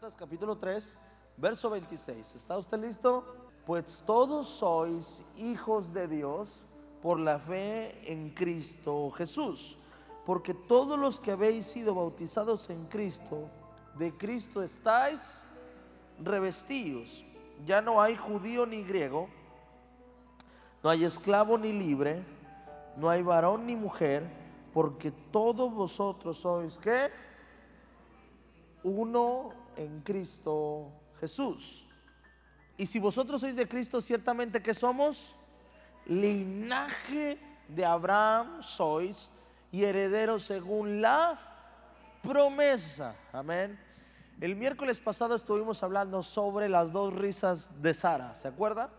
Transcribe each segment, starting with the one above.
Gálatas capítulo 3, verso 26. ¿Está usted listo? Pues todos sois hijos de Dios por la fe en Cristo Jesús, porque todos los que habéis sido bautizados en Cristo, de Cristo estáis revestidos. Ya no hay judío ni griego, no hay esclavo ni libre, no hay varón ni mujer, porque todos vosotros sois ¿qué? Uno en Cristo Jesús. Y si vosotros sois de Cristo, ciertamente que somos linaje de Abraham sois y herederos según la promesa. Amén. El miércoles pasado estuvimos hablando sobre las dos risas de Sara, ¿se acuerda?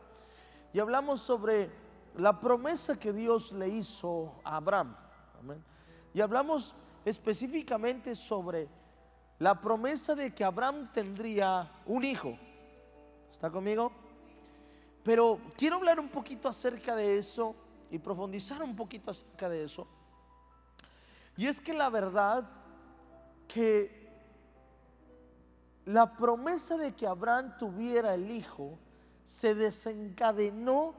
Y hablamos sobre la promesa que Dios le hizo a Abraham. Amén. Y hablamos específicamente sobre la promesa de que Abraham tendría un hijo. ¿Está conmigo? Pero quiero hablar un poquito acerca de eso y profundizar un poquito acerca de eso. Y es que la verdad que la promesa de que Abraham tuviera el hijo se desencadenó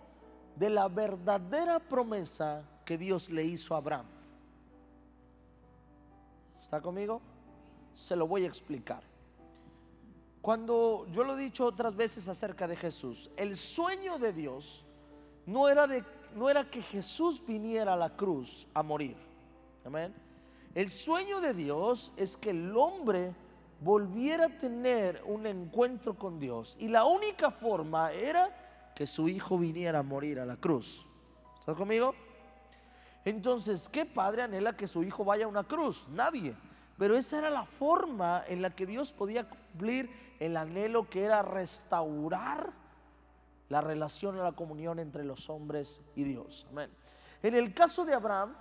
de la verdadera promesa que Dios le hizo a Abraham. ¿Está conmigo? Se lo voy a explicar. Cuando yo lo he dicho otras veces acerca de Jesús, el sueño de Dios no era que Jesús viniera a la cruz a morir. Amén. El sueño de Dios es que el hombre volviera a tener un encuentro con Dios, y la única forma era que su hijo viniera a morir a la cruz. ¿Estás conmigo? Entonces, ¿qué padre anhela que su hijo vaya a una cruz? Nadie. Pero esa era la forma en la que Dios podía cumplir el anhelo, que era restaurar la relación y la comunión entre los hombres y Dios. Amén. En el caso de Abraham,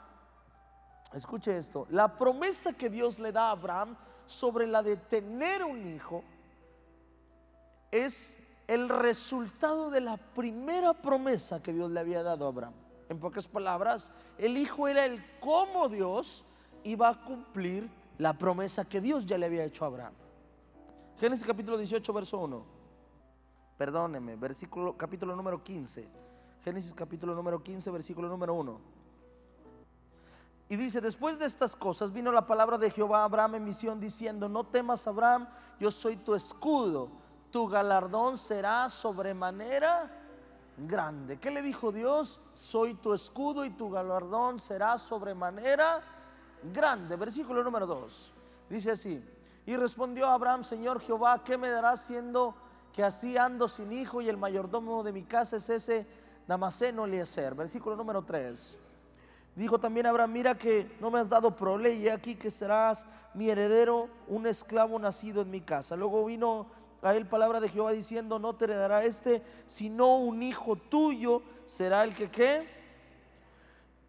escuche esto, la promesa que Dios le da a Abraham sobre la de tener un hijo es el resultado de la primera promesa que Dios le había dado a Abraham. En pocas palabras, el hijo era el cómo Dios iba a cumplir la promesa que Dios ya le había hecho a Abraham. Génesis capítulo 18, verso 1. Perdóneme, capítulo número 15. Génesis capítulo número 15, versículo número 1. Y dice: después de estas cosas vino la palabra de Jehová a Abraham en visión diciendo: no temas, Abraham, yo soy tu escudo, tu galardón será sobremanera grande. ¿Qué le dijo Dios? Soy tu escudo y tu galardón será sobremanera grande. Versículo número 2. Dice así: y respondió Abraham: Señor Jehová, ¿qué me darás siendo que así ando sin hijo y el mayordomo de mi casa es ese Damaseno Eliezer? Versículo número 3. Dijo también Abraham: mira que no me has dado prole, y aquí que serás mi heredero, un esclavo nacido en mi casa. Luego vino a él palabra de Jehová diciendo: no te heredará sino un hijo tuyo será el que ¿qué?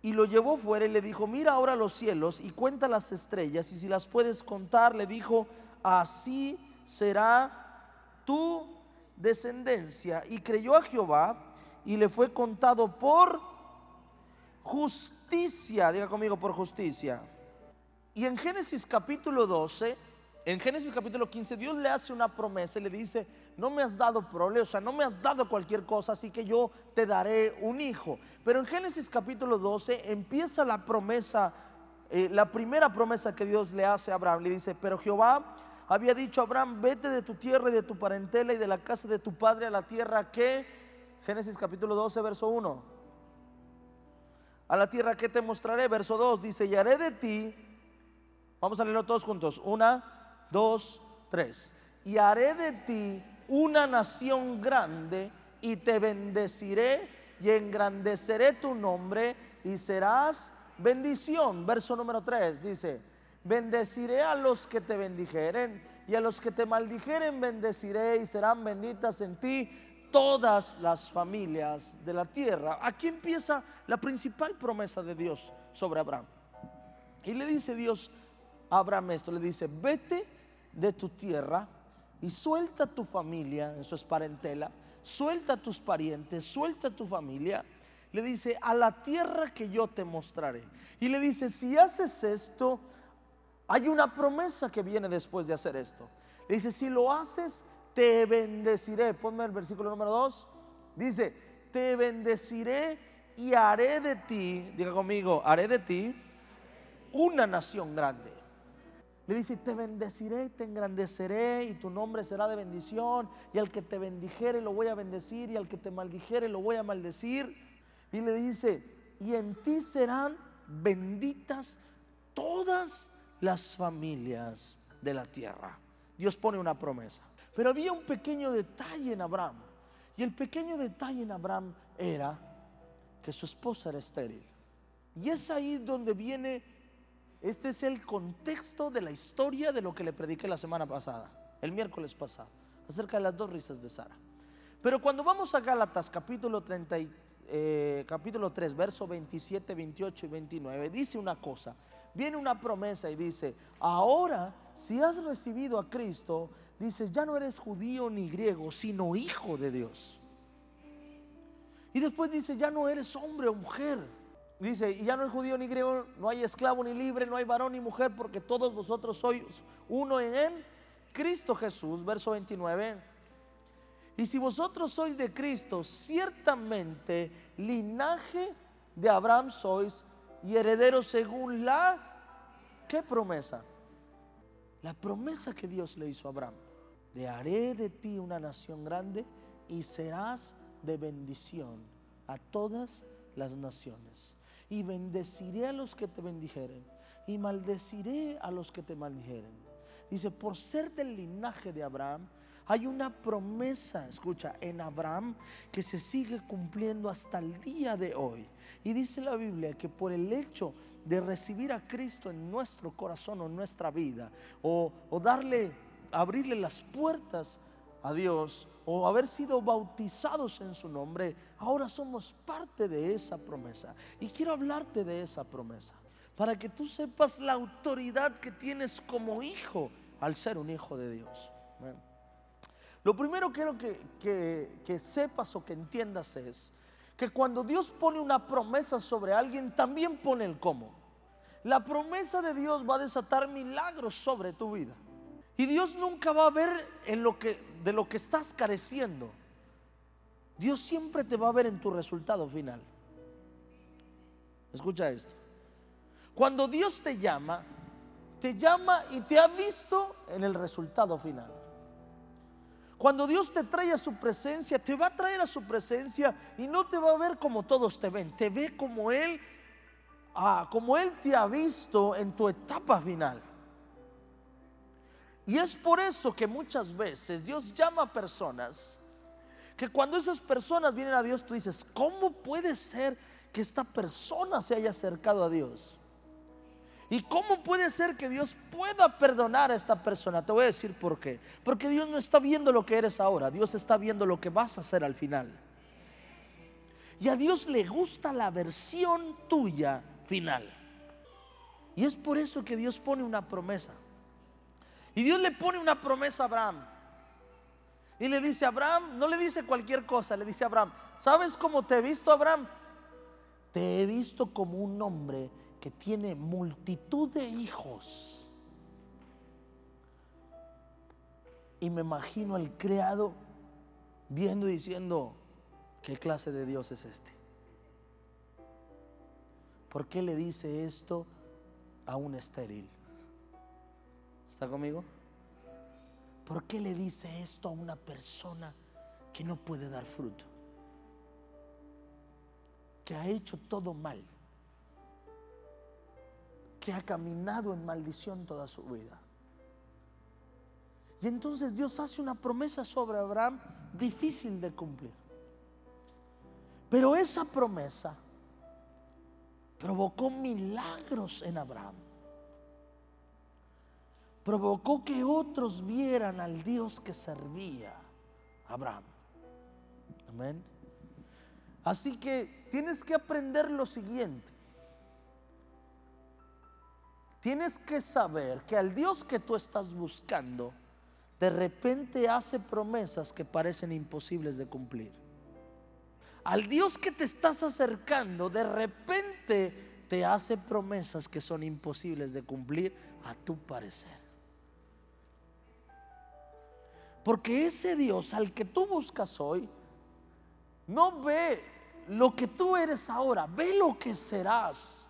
Y lo llevó fuera y le dijo: mira ahora los cielos y cuenta las estrellas, y si las puedes contar, le dijo, así será tu descendencia. Y creyó a Jehová y le fue contado por justicia. Diga conmigo: por justicia. Y en Génesis capítulo 12, en Génesis capítulo 15, Dios le hace una promesa y le dice: no me has dado prole, o sea, no me has dado cualquier cosa, así que yo te daré un hijo. Pero en Génesis capítulo 12 empieza la promesa, la primera promesa que Dios le hace a Abraham. Le dice: pero Jehová había dicho a Abraham: vete de tu tierra y de tu parentela y de la casa de tu padre a la tierra que, Génesis capítulo 12, verso 1, a la tierra que te mostraré. Verso 2 dice: y haré de ti, vamos a leerlo todos juntos, 1, 2, 3, y haré de ti una nación grande, y te bendeciré y engrandeceré tu nombre, y serás bendición. Verso número 3 dice: bendeciré a los que te bendijeren, y a los que te maldijeren bendeciré, y serán benditas en ti todas las familias de la tierra. Aquí empieza la principal promesa de Dios sobre Abraham. Y le dice Dios a Abraham esto, le dice: vete de tu tierra y suelta tu familia, eso es parentela, suelta tus parientes, suelta tu familia. Le dice: a la tierra que yo te mostraré. Y le dice: si haces esto, hay una promesa que viene después de hacer esto. Dice, si lo haces, te bendeciré. Ponme el versículo número 2. Dice, te bendeciré y haré de ti, diga conmigo, haré de ti una nación grande. Le dice, te bendeciré y te engrandeceré y tu nombre será de bendición, y al que te bendijere lo voy a bendecir, y al que te maldijere lo voy a maldecir. Y le dice, y en ti serán benditas todas las familias de la tierra. Dios pone una promesa. Pero había un pequeño detalle en Abraham, y el pequeño detalle en Abraham era que su esposa era estéril. Y es ahí donde viene, este es el contexto de la historia de lo que le prediqué la semana pasada, el miércoles pasado, acerca de las 2 risas de Sara. Pero cuando vamos a Gálatas capítulo 3, verso 27, 28 y 29, dice una cosa, viene una promesa y dice, ahora si has recibido a Cristo, dice, ya no eres judío ni griego, sino hijo de Dios. Y después dice, ya no eres hombre o mujer. Dice, y ya no es judío ni griego, no hay esclavo ni libre, no hay varón ni mujer, porque todos vosotros sois uno en él, Cristo Jesús. Verso 29. Y si vosotros sois de Cristo, ciertamente linaje de Abraham sois y herederos según la, ¿qué promesa? La promesa que Dios le hizo a Abraham. Le haré de ti una nación grande y serás de bendición a todas las naciones. Y bendeciré a los que te bendijeren y maldeciré a los que te maldijeren. Dice, por ser del linaje de Abraham, hay una promesa, escucha, en Abraham que se sigue cumpliendo hasta el día de hoy. Y dice la Biblia que por el hecho de recibir a Cristo en nuestro corazón o en nuestra vida, o abrirle las puertas a Dios, o haber sido bautizados en su nombre, ahora somos parte de esa promesa. Y quiero hablarte de esa promesa, para que tú sepas la autoridad que tienes como hijo al ser un hijo de Dios. Bueno, lo primero que quiero que sepas o que entiendas es que cuando Dios pone una promesa sobre alguien, también pone el cómo. La promesa de Dios va a desatar milagros sobre tu vida. Y Dios nunca va a ver de lo que estás careciendo. Dios siempre te va a ver en tu resultado final. Escucha esto. Cuando Dios te llama y te ha visto en el resultado final. Cuando Dios te trae a su presencia, te va a traer a su presencia y no te va a ver como todos te ven. Te ve como Él te ha visto en tu etapa final. Y es por eso que muchas veces Dios llama a personas que cuando esas personas vienen a Dios, tú dices, ¿cómo puede ser que esta persona se haya acercado a Dios? ¿Y cómo puede ser que Dios pueda perdonar a esta persona? Te voy a decir por qué. Porque Dios no está viendo lo que eres ahora, Dios está viendo lo que vas a hacer al final. Y a Dios le gusta la versión tuya final. Y es por eso que Dios pone una promesa. Y Dios le pone una promesa a Abraham. Y le dice a Abraham, no le dice cualquier cosa, le dice a Abraham, ¿sabes cómo te he visto, Abraham? Te he visto como un hombre que tiene multitud de hijos. Y me imagino al criado viendo y diciendo, ¿qué clase de Dios es este? ¿Por qué le dice esto a un estéril? ¿Está conmigo? ¿Por qué le dice esto a una persona que no puede dar fruto? Que ha hecho todo mal, que ha caminado en maldición toda su vida. Y entonces Dios hace una promesa sobre Abraham difícil de cumplir. Pero esa promesa provocó milagros en Abraham. Provocó que otros vieran al Dios que servía a Abraham. Amén. Así que tienes que aprender lo siguiente. Tienes que saber que al Dios que tú estás buscando, de repente hace promesas que parecen imposibles de cumplir. Al Dios que te estás acercando, de repente te hace promesas que son imposibles de cumplir a tu parecer. Porque ese Dios al que tú buscas hoy no ve lo que tú eres ahora, ve lo que serás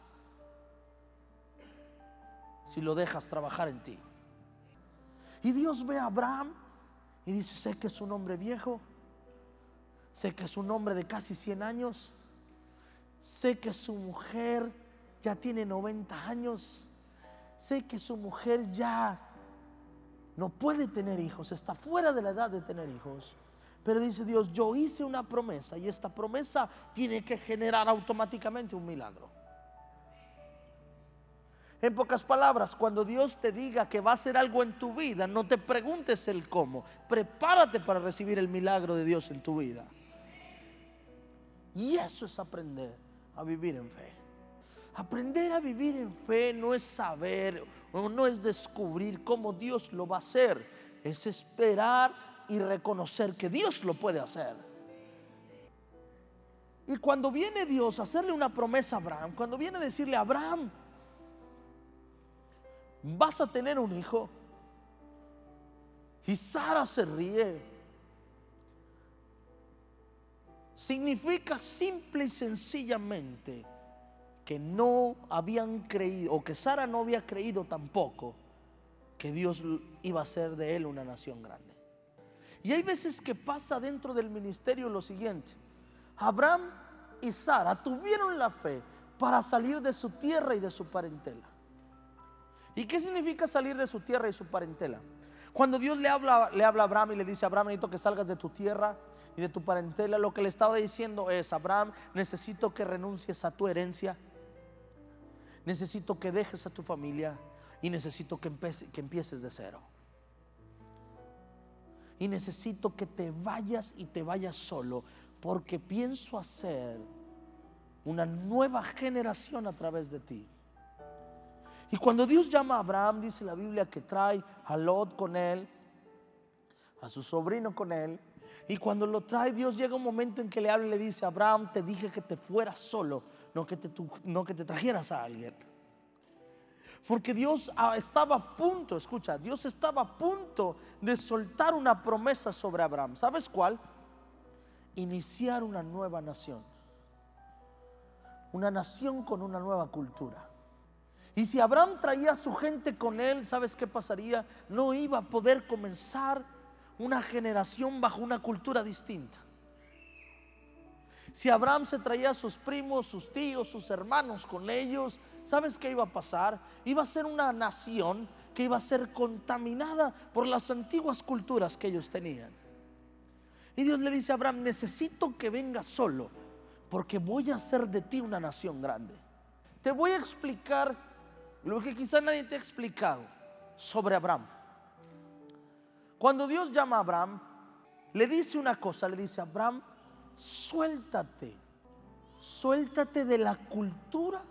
si lo dejas trabajar en ti. Y Dios ve a Abraham y dice: sé que es un hombre viejo, sé que es un hombre de casi 100 años, sé que su mujer ya tiene 90 años, sé que su mujer ya no puede tener hijos, está fuera de la edad de tener hijos. Pero dice Dios: yo hice una promesa y esta promesa tiene que generar automáticamente un milagro. En pocas palabras, cuando Dios te diga que va a hacer algo en tu vida, no te preguntes el cómo, prepárate para recibir el milagro de Dios en tu vida. Y eso es aprender a vivir en fe. Aprender a vivir en fe no es saber o no es descubrir cómo Dios lo va a hacer, es esperar y reconocer que Dios lo puede hacer. Y cuando viene Dios a hacerle una promesa a Abraham, cuando viene a decirle: Abraham, vas a tener un hijo, y Sara se ríe, significa simple y sencillamente que no habían creído, o que Sara no había creído tampoco, que Dios iba a hacer de él una nación grande. Y hay veces que pasa dentro del ministerio lo siguiente: Abraham y Sara tuvieron la fe para salir de su tierra y de su parentela. ¿Y qué significa salir de su tierra y su parentela? Cuando Dios le habla a Abraham y le dice: Abraham, necesito que salgas de tu tierra y de tu parentela, lo que le estaba diciendo es: Abraham, necesito que renuncies a tu herencia, necesito que dejes a tu familia y necesito que empieces de cero. Y necesito que te vayas y te vayas solo, porque pienso hacer una nueva generación a través de ti. Y cuando Dios llama a Abraham, dice la Biblia que trae a Lot con él, a su sobrino con él. Y cuando lo trae, Dios llega un momento en que le habla y le dice: Abraham, te dije que te fueras solo, no que te trajeras a alguien. Porque Dios estaba a punto, escucha, Dios estaba a punto de soltar una promesa sobre Abraham. ¿Sabes cuál? Iniciar una nueva nación. Una nación con una nueva cultura. Y si Abraham traía a su gente con él, ¿sabes qué pasaría? No iba a poder comenzar una generación bajo una cultura distinta. Si Abraham se traía a sus primos, sus tíos, sus hermanos con ellos, ¿sabes qué iba a pasar? Iba a ser una nación que iba a ser contaminada por las antiguas culturas que ellos tenían. Y Dios le dice a Abraham: necesito que vengas solo, porque voy a hacer de ti una nación grande. Te voy a explicar lo que quizá nadie te ha explicado sobre Abraham. Cuando Dios llama a Abraham, le dice una cosa, le dice: Abraham, suéltate de la cultura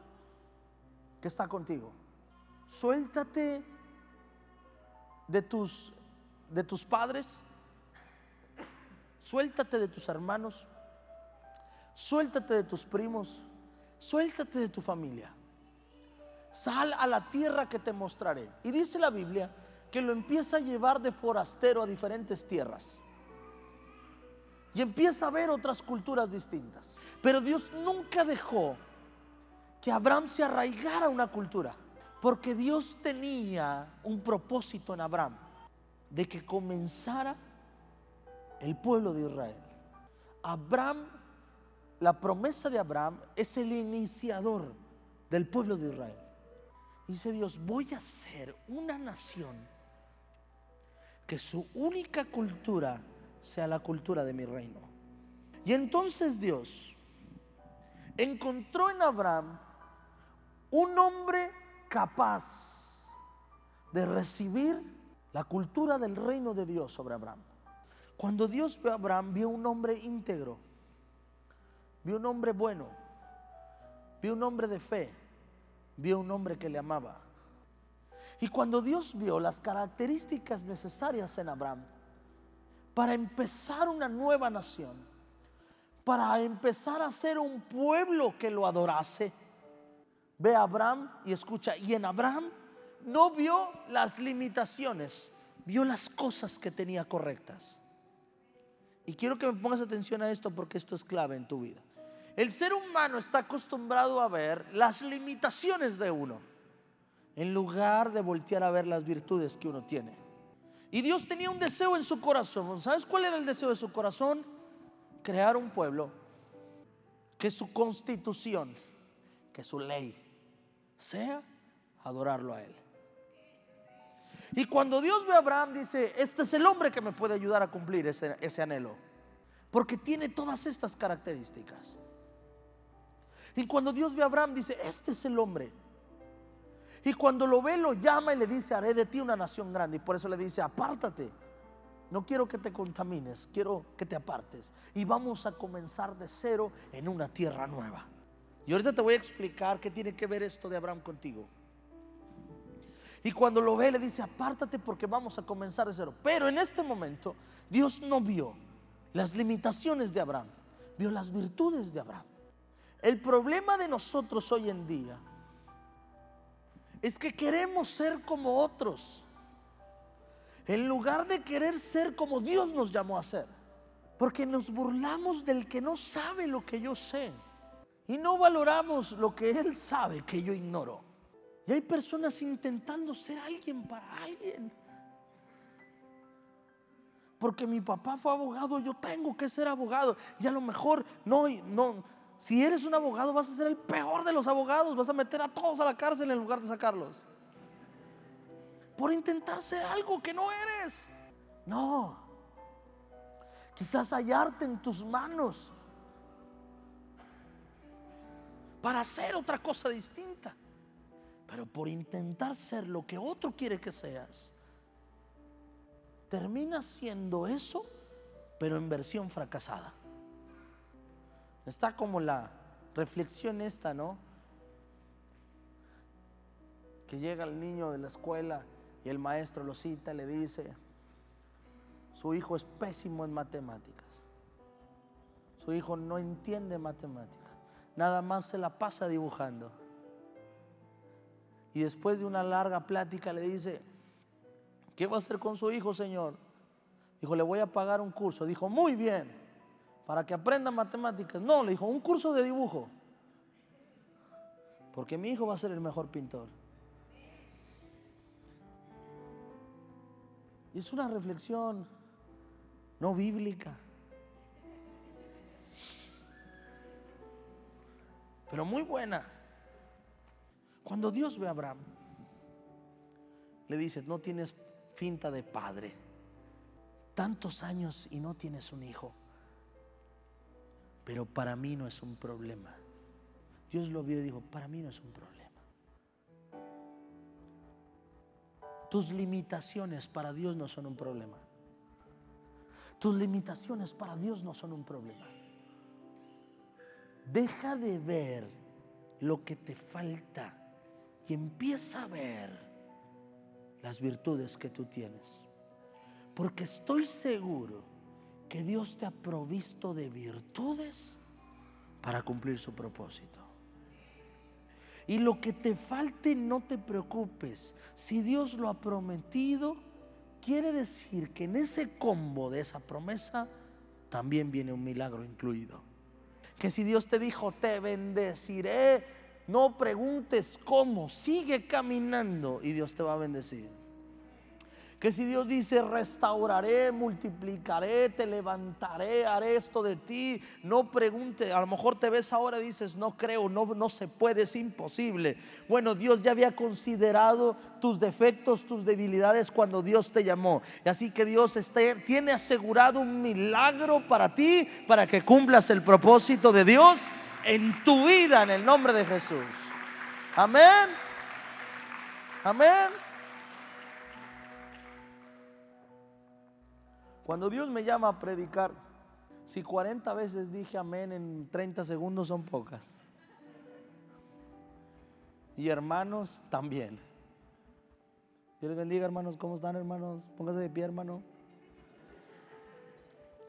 que está contigo, suéltate de tus padres, suéltate de tus hermanos, suéltate de tus primos, suéltate de tu familia. Sal a la tierra que te mostraré. Y dice la Biblia que lo empieza a llevar de forastero a diferentes tierras. Y empieza a ver otras culturas distintas. Pero Dios nunca dejó que Abraham se arraigara a una cultura. Porque Dios tenía un propósito en Abraham: de que comenzara el pueblo de Israel. Abraham, la promesa de Abraham es el iniciador del pueblo de Israel. Dice Dios: voy a hacer una nación que su única cultura sea la cultura de mi reino. Y entonces Dios encontró en Abraham un hombre capaz de recibir la cultura del reino de Dios sobre Abraham. Cuando Dios vio a Abraham, vio un hombre íntegro, vio un hombre bueno, vio un hombre de fe, vio un hombre que le amaba. Y cuando Dios vio las características necesarias en Abraham para empezar una nueva nación, para empezar a ser un pueblo que lo adorase, ve a Abraham y escucha, y en Abraham no vio las limitaciones vio las cosas que tenía correctas. Y quiero que me pongas atención a esto porque esto es clave en tu vida. El ser humano está acostumbrado a ver las limitaciones de uno en lugar de voltear a ver las virtudes que uno tiene. Y Dios tenía un deseo en su corazón. ¿Sabes cuál era el deseo de su corazón? Crear un pueblo que su constitución, que su ley sea adorarlo a Él. Y cuando Dios ve a Abraham, dice: este es el hombre que me puede ayudar a cumplir ese anhelo, porque tiene todas estas características. Y cuando Dios ve a Abraham, dice: este es el hombre. Y cuando lo ve, lo llama y le dice: haré de ti una nación grande. Y por eso le dice: apártate, no quiero que te contamines, quiero que te apartes, y vamos a comenzar de cero en una tierra nueva. Y ahorita te voy a explicar qué tiene que ver esto de Abraham contigo. Y cuando lo ve, le dice: apártate porque vamos a comenzar de cero. Pero en este momento Dios no vio las limitaciones de Abraham, vio las virtudes de Abraham. El problema de nosotros hoy en día es que queremos ser como otros, en lugar de querer ser como Dios nos llamó a ser. Porque nos burlamos del que no sabe lo que yo sé, y no valoramos lo que Él sabe que yo ignoro. Y hay personas intentando ser alguien para alguien. Porque mi papá fue abogado, yo tengo que ser abogado. Y a lo mejor no. Si eres un abogado, vas a ser el peor de los abogados. Vas a meter a todos a la cárcel en lugar de sacarlos, por intentar ser algo que no eres. No. Quizás hallarte en tus manos para hacer otra cosa distinta, pero por intentar ser lo que otro quiere que seas, terminas siendo eso, pero en versión fracasada. Está como la reflexión esta, ¿no? Que llega el niño de la escuela y el maestro lo cita y le dice: su hijo es pésimo en matemáticas, su hijo no entiende matemáticas, nada más se la pasa dibujando. Y después de una larga plática le dice: ¿qué va a hacer con su hijo, señor? Dijo: le voy a pagar un curso. Dijo: muy bien, para que aprenda matemáticas. No, le dijo: un curso de dibujo, porque mi hijo va a ser el mejor pintor. Y es una reflexión no bíblica, pero muy buena. Cuando Dios ve a Abraham, le dice: no tienes finta de padre, tantos años y no tienes un hijo, pero para mí no es un problema. Dios lo vio y dijo: para mí no es un problema. Tus limitaciones para Dios no son un problema. Tus limitaciones para Dios no son un problema. Deja de ver lo que te falta y empieza a ver las virtudes que tú tienes, porque estoy seguro que Dios te ha provisto de virtudes para cumplir su propósito. Y lo que te falte, no te preocupes. Si Dios lo ha prometido, quiere decir que en ese combo de esa promesa también viene un milagro incluido. Que si Dios te dijo: te bendeciré, no preguntes cómo, sigue caminando y Dios te va a bendecir. Que si Dios dice: restauraré, multiplicaré, te levantaré, haré esto de ti, no pregunte. A lo mejor te ves ahora y dices: no creo, no se puede, es imposible. Bueno, Dios ya había considerado tus defectos, tus debilidades cuando Dios te llamó. Y así que Dios tiene asegurado un milagro para ti, para que cumplas el propósito de Dios en tu vida, en el nombre de Jesús. Amén. Amén. Cuando Dios me llama a predicar, si 40 veces dije amén en 30 segundos, son pocas. Y hermanos también. Dios les bendiga, hermanos. ¿Cómo están, hermanos? Póngase de pie, hermano.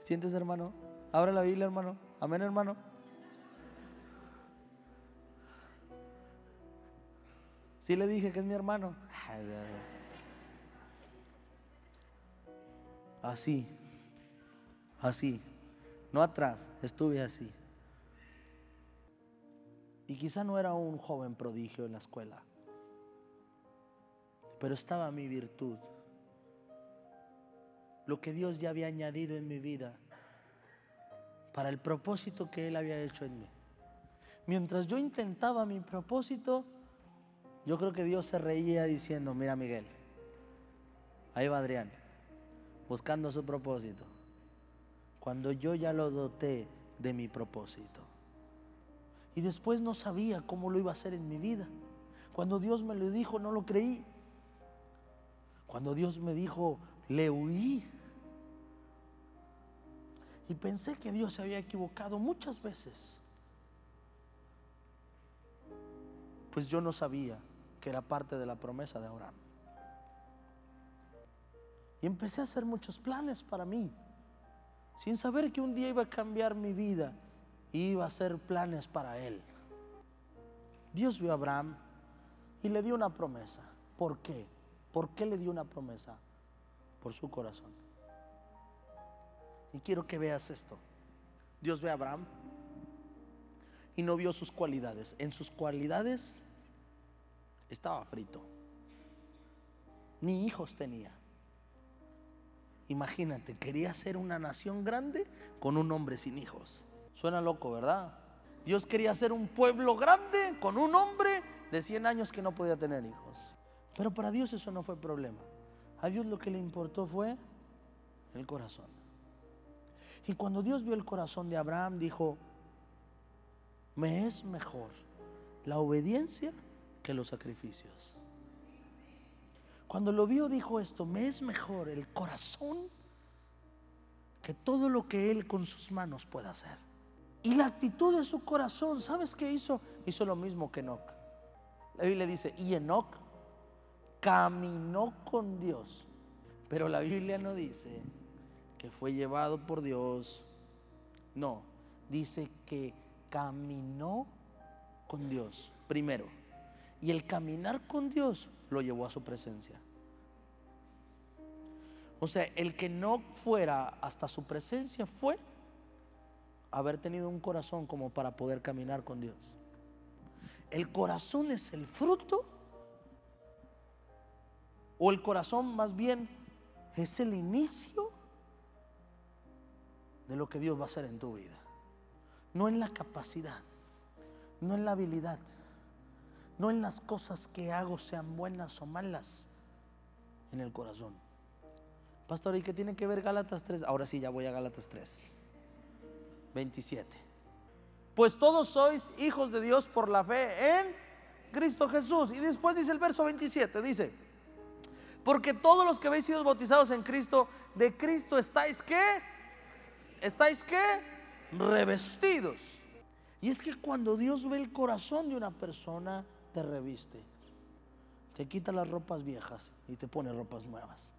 Siéntese, hermano. Abre la Biblia, hermano. Amén, hermano. Sí le dije que es mi hermano. así, así, no atrás, estuve así. Y quizá no era un joven prodigio en la escuela, pero estaba mi virtud, lo que Dios ya había añadido en mi vida para el propósito que Él había hecho en mí. Mientras yo intentaba mi propósito, yo creo que Dios se reía diciendo: mira, Miguel, ahí va Adrián, buscando su propósito, cuando yo ya lo doté de mi propósito. Y después no sabía cómo lo iba a hacer en mi vida. Cuando Dios me lo dijo, no lo creí. Cuando Dios me dijo, le huí. Y pensé que Dios se había equivocado muchas veces. Pues yo no sabía que era parte de la promesa de Abraham. Y empecé a hacer muchos planes para mí, sin saber que un día iba a cambiar mi vida y iba a hacer planes para él. Dios vio a Abraham y le dio una promesa. ¿Por qué? ¿Por qué le dio una promesa? Por su corazón. Y quiero que veas esto. Dios ve a Abraham y no vio sus cualidades. En sus cualidades estaba frito. Ni hijos tenía. Imagínate, quería ser una nación grande con un hombre sin hijos. Suena loco, ¿verdad? Dios quería ser un pueblo grande con un hombre de 100 años que no podía tener hijos. Pero para Dios eso no fue problema. A Dios lo que le importó fue el corazón. Y cuando Dios vio el corazón de Abraham, dijo: me es mejor la obediencia que los sacrificios. Cuando lo vio, dijo esto: me es mejor el corazón que todo lo que él con sus manos pueda hacer. Y la actitud de su corazón, ¿sabes qué hizo? Hizo lo mismo que Enoc. La Biblia dice: y Enoc caminó con Dios. Pero la Biblia no dice que fue llevado por Dios. No, dice que caminó con Dios primero. Y el caminar con Dios lo llevó a su presencia. O sea, el que no fuera hasta su presencia fue haber tenido un corazón como para poder caminar con Dios. El corazón es el fruto, o el corazón más bien es el inicio de lo que Dios va a hacer en tu vida. No en la capacidad, no en la habilidad, no en las cosas que hago, sean buenas o malas, en el corazón. Pastor, ¿y qué tiene que ver Gálatas 3? Ahora sí, ya voy a Gálatas 3:27. Pues todos sois hijos de Dios por la fe en Cristo Jesús. Y después dice el verso 27, dice: porque todos los que habéis sido bautizados en Cristo, de Cristo estáis ¿qué? ¿Estáis qué? Revestidos. Y es que cuando Dios ve el corazón de una persona, te reviste. Te quita las ropas viejas y te pone ropas nuevas.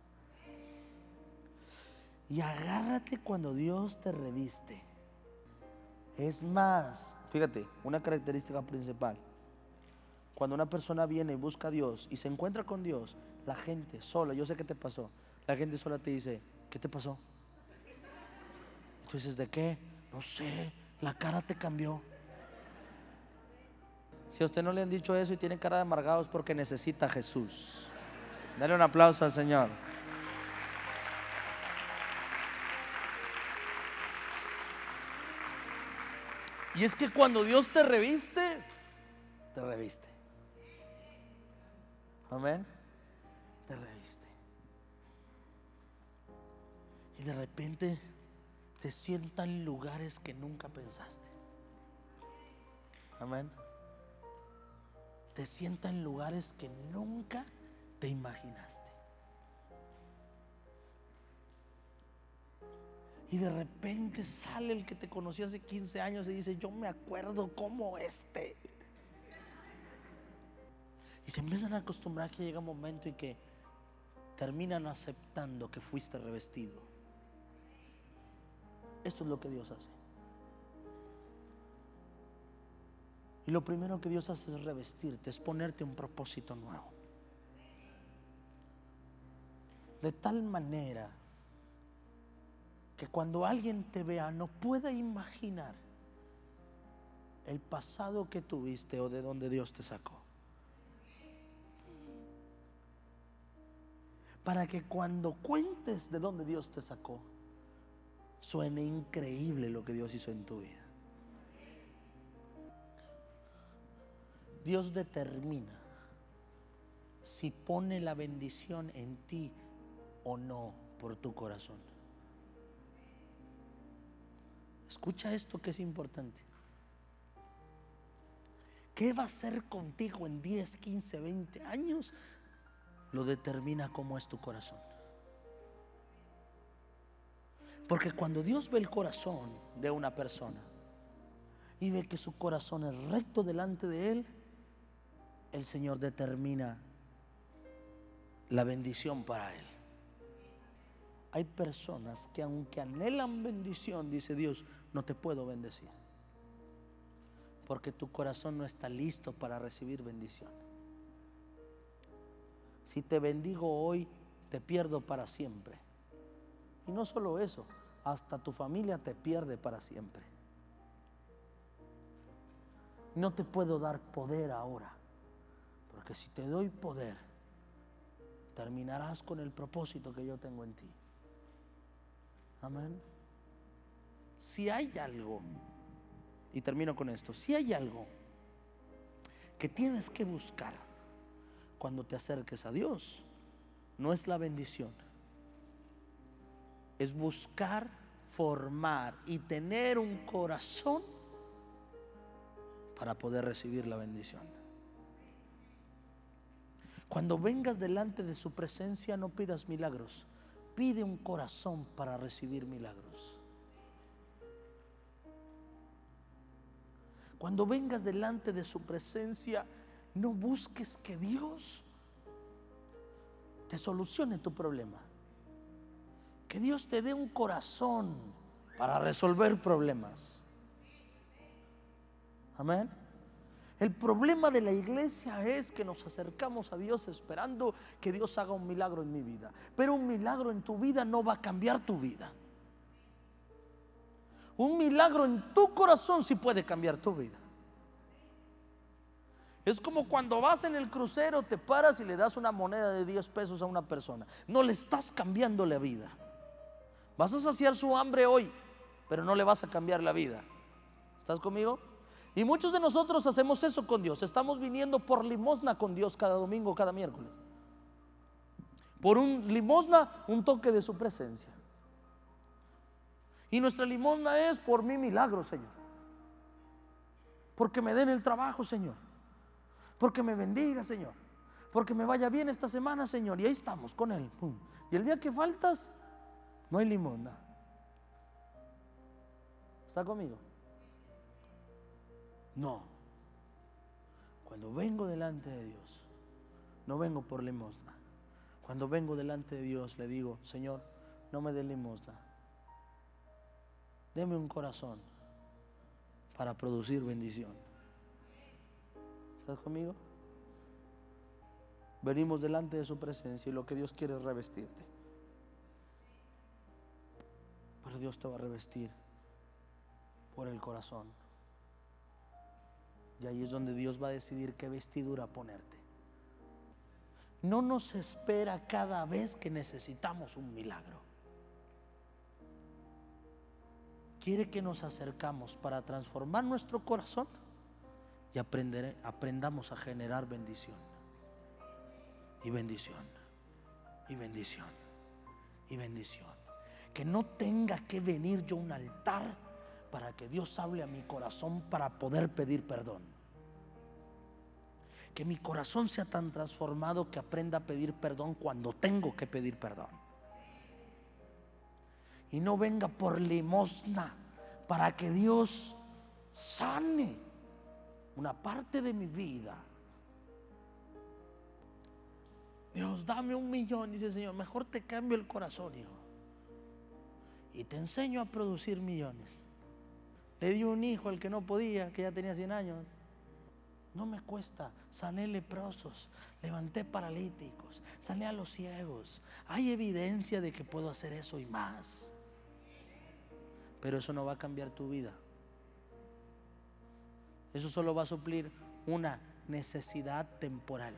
Y agárrate cuando Dios te reviste. Es más, fíjate, una característica principal: cuando una persona viene y busca a Dios y se encuentra con Dios, la gente sola, yo sé qué te pasó, la gente sola te dice: ¿qué te pasó? Tú dices: ¿de qué? No sé, la cara te cambió. Si a usted no le han dicho eso y tiene cara de amargado, es porque necesita a Jesús. Dale un aplauso al Señor. Y es que cuando Dios te reviste, te reviste. Amén. Te reviste. Y de repente te sienta en lugares que nunca pensaste. Amén. Te sienta en lugares que nunca te imaginaste. Y de repente sale el que te conoció hace 15 años y dice: yo me acuerdo como este. Y se empiezan a acostumbrar que llega un momento y que terminan aceptando que fuiste revestido. Esto es lo que Dios hace. Y lo primero que Dios hace es revestirte, es ponerte un propósito nuevo. De tal manera que cuando alguien te vea no pueda imaginar el pasado que tuviste o de donde Dios te sacó. Para que cuando cuentes de donde Dios te sacó, suene increíble lo que Dios hizo en tu vida. Dios determina si pone la bendición en ti o no por tu corazón. Escucha esto que es importante. ¿Qué va a hacer contigo en 10, 15, 20 años? Lo determina cómo es tu corazón. Porque cuando Dios ve el corazón de una persona y ve que su corazón es recto delante de Él, el Señor determina la bendición para él. Hay personas que aunque anhelan bendición, dice Dios, no te puedo bendecir, porque tu corazón no está listo para recibir bendición. Si te bendigo hoy, te pierdo para siempre. Y no solo eso, hasta tu familia te pierde para siempre. No te puedo dar poder ahora, porque si te doy poder, terminarás con el propósito que yo tengo en ti. Amén. Si hay algo, y termino con esto, si hay algo que tienes que buscar cuando te acerques a Dios, no es la bendición, es buscar, formar y tener un corazón para poder recibir la bendición. Cuando vengas delante de su presencia, no pidas milagros, pide un corazón para recibir milagros. Cuando vengas delante de su presencia, no busques que Dios te solucione tu problema, que Dios te dé un corazón para resolver problemas. Amén. El problema de la iglesia es que nos acercamos a Dios esperando que Dios haga un milagro en mi vida, pero un milagro en tu vida no va a cambiar tu vida. Un milagro en tu corazón sí puede cambiar tu vida. Es como cuando vas en el crucero, te paras y le das una moneda de 10 pesos a una persona. No le estás cambiando la vida. Vas a saciar su hambre hoy, pero no le vas a cambiar la vida. ¿Estás conmigo? Y muchos de nosotros hacemos eso con Dios. Estamos viniendo por limosna con Dios cada domingo, cada miércoles. Por un limosna, un toque de su presencia. Y nuestra limosna es por mi milagro, Señor. Porque me den el trabajo, Señor. Porque me bendiga, Señor. Porque me vaya bien esta semana, Señor. Y ahí estamos con Él. ¡Pum! Y el día que faltas, no hay limosna. ¿Está conmigo? No. Cuando vengo delante de Dios, no vengo por limosna. Cuando vengo delante de Dios, le digo, Señor, no me dé limosna. Deme un corazón para producir bendición. ¿Estás conmigo? Venimos delante de su presencia y lo que Dios quiere es revestirte. Pero Dios te va a revestir por el corazón. Y ahí es donde Dios va a decidir qué vestidura ponerte. No nos espera cada vez que necesitamos un milagro. Quiere que nos acercamos para transformar nuestro corazón y aprendamos a generar bendición. Y bendición. Y bendición. Y bendición. Que no tenga que venir yo a un altar para que Dios hable a mi corazón para poder pedir perdón. Que mi corazón sea tan transformado que aprenda a pedir perdón cuando tengo que pedir perdón. Y no venga por limosna para que Dios sane una parte de mi vida. Dios, dame 1 millón, dice el Señor, mejor te cambio el corazón, hijo, y te enseño a producir millones. Le di un hijo al que no podía, que ya tenía 100 años. No me cuesta, sané leprosos, levanté paralíticos, sané a los ciegos. Hay evidencia de que puedo hacer eso y más. pero eso no va a cambiar tu vida. Eso solo va a suplir una necesidad temporal.